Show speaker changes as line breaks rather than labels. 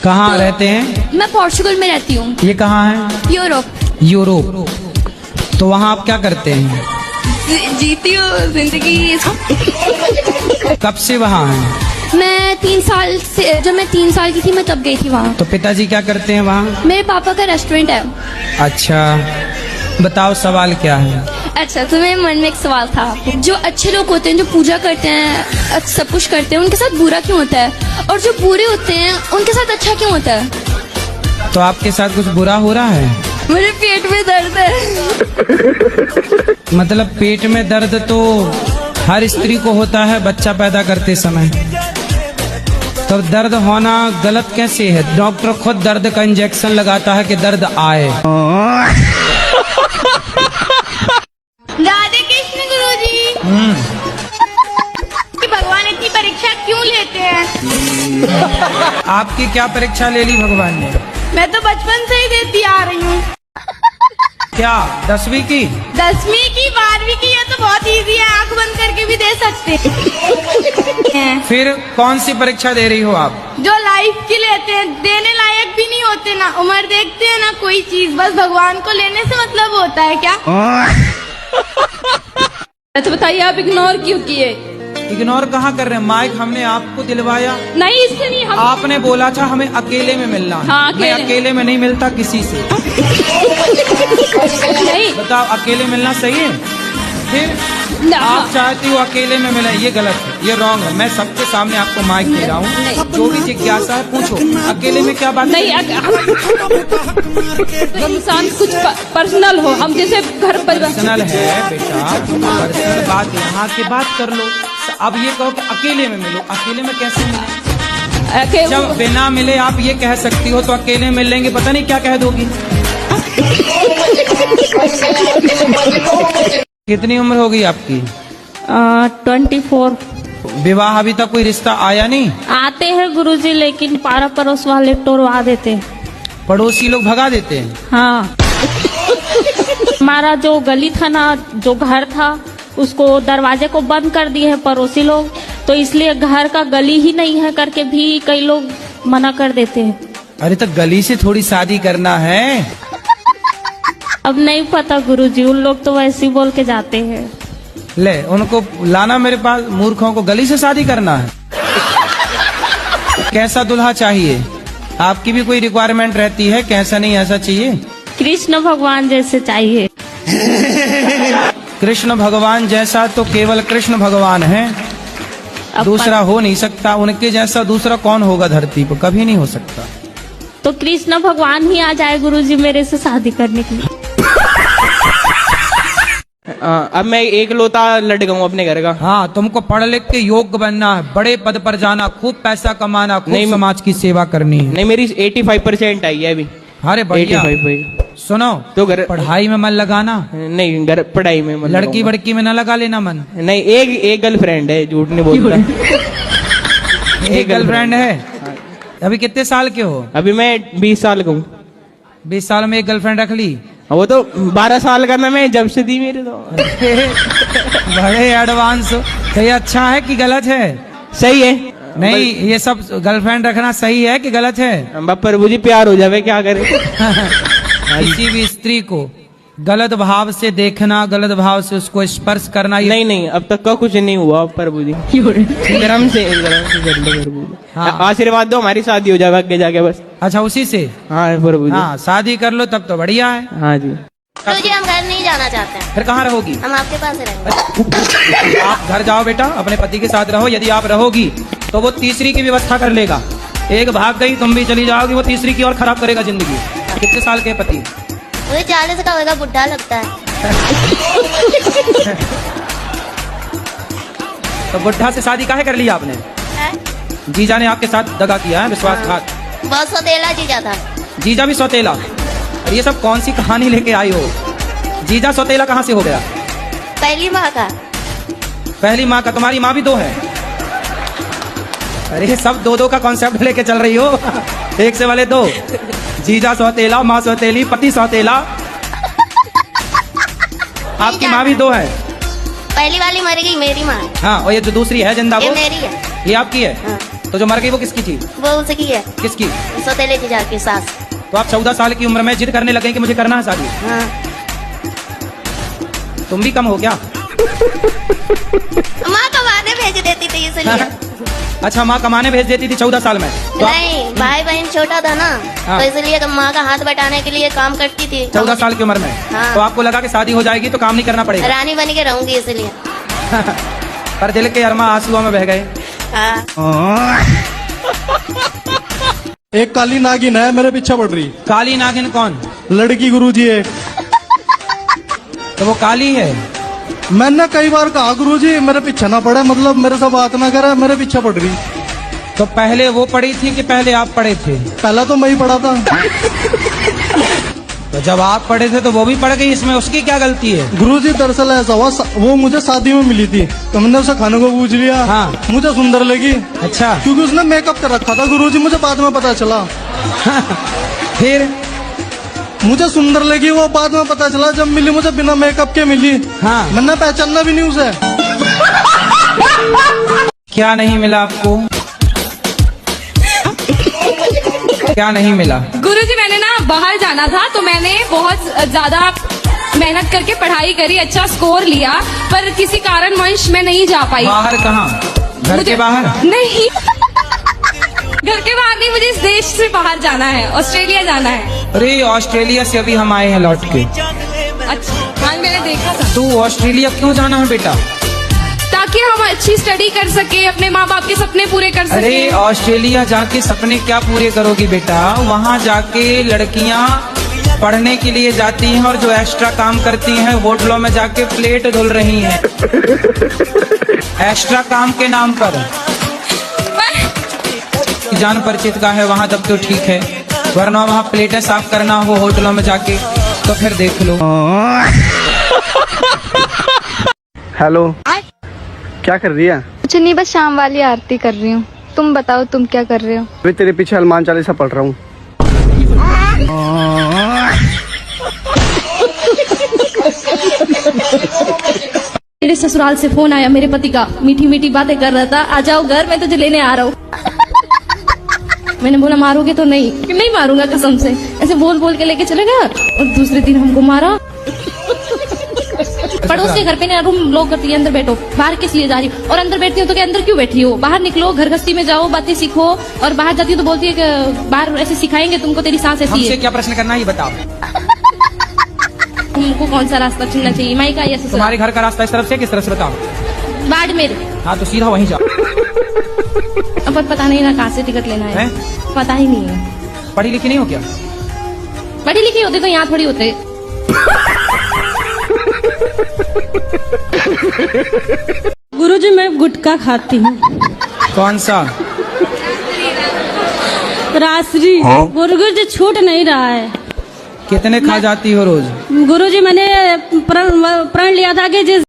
कहाँ रहते हैं?
मैं पोर्चुगल में रहती हूँ।
ये कहाँ है?
यूरोप।
यूरोप। तो वहाँ आप क्या करते हैं?
जीती हूँ जिंदगी।
कब से वहाँ हैं?
मैं 3 साल से, जब मैं 3 साल की थी मैं तब गई थी वहाँ।
तो पिताजी क्या करते हैं वहाँ?
मेरे पापा का रेस्टोरेंट है।
अच्छा, बताओ सवाल क्या है?
अच्छा, तो मेरे मन में एक सवाल था, जो अच्छे लोग होते हैं, जो पूजा करते हैं, सब कुछ करते हैं, उनके साथ बुरा क्यों होता है? और जो बुरे होते हैं उनके साथ अच्छा क्यों होता है?
तो आपके साथ कुछ बुरा हो रहा है?
मेरे पेट में दर्द है।
मतलब पेट में दर्द तो हर स्त्री को होता है बच्चा पैदा करते समय। तो दर्द होना गलत कैसे है? डॉक्टर खुद दर्द का इंजेक्शन लगाता है कि दर्द आए।
राधे कृष्ण गुरुजी। कि भगवान इतनी परीक्षा क्यों लेते हैं?
आपकी क्या परीक्षा ले ली भगवान ने?
मैं तो बचपन से ही देती आ रही हूँ।
क्या 10वीं की?
10वीं की, 12वीं की, ये तो बहुत इजी है, आंख बंद करके भी दे सकते हैं।
फिर कौन सी परीक्षा दे रही हो आप?
जो लाइफ की लेते हैं, देने लायक भी नहीं होते, ना उम्र देखते हैं ना कोई चीज, बस भगवान को लेने से मतलब होता है क्या?
तो बताइए आप इग्नोर क्यों किए?
इग्नोर कहाँ कर रहे हैं? माइक हमने आपको दिलवाया।
नहीं, इससे नहीं। हम
आपने बोला था हमें अकेले में मिलना है।
हाँ,
मैं अकेले में नहीं मिलता किसी से।
नहीं।
बताओ, अकेले मिलना सही है? फिर आप चाहती हो अकेले में मिले, ये गलत है, ये रॉन्ग है। मैं सबके सामने आपको माइक दे रहा हूँ, जो भी जिज्ञासा है पूछो। अकेले में क्या बात
नहीं, इंसान कुछ पर्सनल हो, हम जैसे घर परिवार।
पर्सनल है बेटा, पर्सनल बात यहाँ की बात कर लो। अब ये कहो कि अकेले में मिलो, अकेले में कैसे मिले? जब बिना मिले आप ये कह सकती हो, तो अकेले मिल लेंगे पता नहीं क्या कह दोगी। कितनी उम्र हो गई आपकी?
24।
विवाह अभी तक कोई रिश्ता आया नहीं?
आते हैं गुरुजी, लेकिन पारा पड़ोस वाले टोरवा देते हैं।
पड़ोसी लोग भगा देते हैं?
हाँ। हमारा जो गली था ना, जो घर था, उसको दरवाजे को बंद कर दिए हैं पड़ोसी लोग, तो इसलिए घर का गली ही नहीं है करके भी कई लोग मना कर देते हैं।
अरे तो गली से थोड़ी शादी करना है।
अब नहीं पता गुरुजी, उन लोग तो वैसे ही बोल के जाते हैं।
ले उनको लाना मेरे पास। मूर्खों को गली से शादी करना है? कैसा दूल्हा चाहिए? आपकी भी कोई रिक्वायरमेंट रहती है? कैसा नहीं ऐसा चाहिए?
कृष्ण भगवान जैसे चाहिए।
कृष्ण भगवान जैसा तो केवल कृष्ण भगवान है, दूसरा हो नहीं सकता। उनके जैसा दूसरा कौन होगा धरती पर? कभी नहीं हो सकता।
तो कृष्ण भगवान ही आ जाए गुरुजी मेरे से शादी करने के लिए।
अब मैं एक लौता लड़का हूँ अपने घर का।
हाँ, तुमको पढ़ लिख के योग्य बनना है, बड़े पद पर जाना, खूब पैसा कमाना, खूब समाज की सेवा करनी है।
नहीं, मेरी 85% आई है अभी।
अरे बढ़िया।
85।
सुनो,
तो घर
पढ़ाई में मन लगाना।
नहीं, घर पढ़ाई में मन
लड़की
लगाऊंगा।
बड़की में न लगा लेना मन।
नहीं, एक गर्लफ्रेंड है, झूठ नहीं बोलता।
एक गर्लफ्रेंड है? अभी कितने साल के हो?
अभी मैं 20 साल का हूँ।
20 साल में एक गर्लफ्रेंड रख ली?
वो तो 12 साल का ना, मैं जब से दी मेरे तो।
बड़े एडवांस हो। तो ये अच्छा है कि गलत है?
सही है।
नहीं, ये सब गर्लफ्रेंड रखना सही है कि गलत है?
प्रभु जी प्यार हो जावे, क्या करे।
किसी भी स्त्री को गलत भाव से देखना, गलत भाव से उसको स्पर्श करना, ये
नहीं, अब तक का कुछ नहीं हुआ प्रभु जी। गरम से कर लो प्रभु जी।
हाँ।
आशीर्वाद दो, हमारी शादी हो जाए आगे जाके बस।
अच्छा, उसी से?
हाँ प्रभु जी।
हाँ, शादी कर लो तब तो बढ़िया है।
हाँ जी।
तो जी हम घर नहीं जाना चाहते हैं।
फिर कहाँ रहोगी?
हम आपके पास रहेंगे।
आप घर जाओ बेटा, अपने पति के साथ रहो। यदि आप रहोगी तो वो तीसरी की व्यवस्था कर लेगा। एक भाग गई, तुम भी चली जाओगी, वो तीसरी की और खराब करेगा जिंदगी। कितने साल के पति?
मुझे 40 का होगा, बुढ़ा लगता है।
तो बुढ़ा से शादी काहे कर लिया आपने? जीजा ने आपके साथ दगा किया है, विश्वासघात।
बहुत सौतेला जीजा था।
जीजा भी सौतेला? और ये सब कौन सी कहानी लेके आई हो? जीजा सौतेला कहाँ से हो गया?
पहली माँ का।
पहली माँ का? तुम्हारी माँ भी 2 है? अरे सब 2-2 का कॉन्सेप्ट लेके चल रही हो। एक से वाले 2। जीजा सौतेला, माँ सौतेली, पति सौतेला। आपकी माँ भी 2 है?
पहली वाली मर गई, मेरी माँ।
हाँ, और ये जो दूसरी है जिंदा,
ये
वो
मेरी है।
ये आपकी है?
हाँ।
तो जो मर गई वो किसकी थी?
वो उसकी है,
किसकी?
सौतेले जीजा की सास।
तो आप 14 साल की उम्र में जिद करने लगे कि मुझे करना है शादी।
हाँ।
तुम भी कम हो क्या?
माँ कमाने भेज देती थी इसलिए।
अच्छा, माँ कमाने भेज देती थी 14 साल में? तो
नहीं, भाई बहन छोटा था ना,
हाँ।
तो इसलिए माँ का हाथ बटाने के लिए काम करती थी।
14 साल की उम्र में?
हाँ।
तो आपको लगा कि शादी हो जाएगी तो काम नहीं करना पड़ेगा?
रानी बन के रहूंगी इसलिए।
पर दिल के अरमा आंसुओं में बह गए।
हाँ।
एक काली नागिन है मेरे पीछे पड़ रही।
काली नागिन कौन?
लड़की गुरुजी एक।
तो वो काली है?
मैंने कई बार कहा गुरुजी मेरे पीछे ना पड़े, मतलब मेरे से बात ना करे, मेरे पीछे पड़ रही।
तो पहले वो पड़ी थी कि पहले आप पड़े थे?
पहला तो मैं ही पड़ा था।
तो जब आप पड़े थे तो वो भी पड़ गई, इसमें उसकी क्या गलती है?
गुरुजी दरअसल ऐसा हुआ, वो मुझे शादी में मिली थी, तो मैंने उसे खाने को पूछ लिया।
हाँ।
मुझे सुंदर लगी।
अच्छा।
क्योंकि उसने मेकअप कर रखा था गुरुजी, मुझे बाद में पता चला।
फिर?
मुझे सुंदर लगी वो, बाद में पता चला जब मिली मुझे बिना मेकअप के मिली।
हाँ।
मैंने पहचानना भी नहीं उसे।
क्या नहीं मिला आपको? क्या नहीं मिला?
गुरुजी मैंने ना बाहर जाना था तो मैंने बहुत ज्यादा मेहनत करके पढ़ाई करी, अच्छा स्कोर लिया, पर किसी कारणवश मैं नहीं जा पाई।
बाहर कहाँ? घर के बाहर?
नहीं, घर के बाहर नहीं, मुझे इस देश से बाहर जाना है, ऑस्ट्रेलिया जाना है।
अरे ऑस्ट्रेलिया से अभी हम आए हैं लौट के।
अच्छा, हाँ मैंने देखा था।
तू ऑस्ट्रेलिया क्यों जाना है बेटा?
ताकि हम अच्छी स्टडी कर सके, अपने माँ बाप के सपने पूरे कर सके।
अरे ऑस्ट्रेलिया जाके सपने क्या पूरे करोगी बेटा? वहाँ जाके लड़कियाँ पढ़ने के लिए जाती हैं और जो एक्स्ट्रा काम करती हैं होटलों में जाके प्लेट धुल रही हैं एक्स्ट्रा काम के नाम पर। जान परिचित का है वहाँ तब तो ठीक है, वरना वहाँ प्लेटें साफ करना हो होटलों में जाके तो फिर देख लो।
हेलो, क्या कर रही है?
कुछ नहीं, बस शाम वाली आरती कर रही हूँ। तुम बताओ तुम क्या कर रहे हो?
मैं तेरे पीछे हनुमान चालीसा पढ़ रहा हूँ।
मेरे ससुराल से फोन आया मेरे पति का, मीठी मीठी बातें कर रहा था, आ जाओ घर, मैं तुझे लेने आ रहा हूँ। मैंने बोला मारोगे तो नहीं? कि नहीं मारूंगा कसम से। ऐसे बोल बोल के लेके चले गया और दूसरे दिन हमको मारा। पड़ोस के घर पे ना रूम लॉक करती है, अंदर बैठो, बाहर किस लिए जा रही हो? और अंदर बैठती हो तो क्या अंदर क्यों बैठी हो? बाहर निकलो, घर गस्ती में जाओ, बातें सीखो। और बाहर जाती हो तो बोलती है कि बाहर ऐसे सिखाएंगे तुमको, तेरी सास ऐसी
हमसे
है।
क्या प्रश्न करना है ये बताओ।
तुमको कौन सा रास्ता चुनना चाहिए, माई का या ससुराल?
तुम्हारे घर का रास्ता इस तरफ से किस तरफ से बताओ?
बाड़मेर।
हाँ तो सीधा वहीं जाओ।
अब पता नहीं ना कहाँ से टिकट लेना है, पता ही नहीं है।
पढ़ी लिखी नहीं हो क्या?
पढ़ी लिखी होते तो यहाँ थोड़ी होते।
गुरुजी मैं गुटखा खाती हूँ।
कौन सा?
रासरी। गुरुजी छूट नहीं रहा है।
कितने खा जाती हो रोज?
गुरुजी मैंने प्रण लिया था कि जिस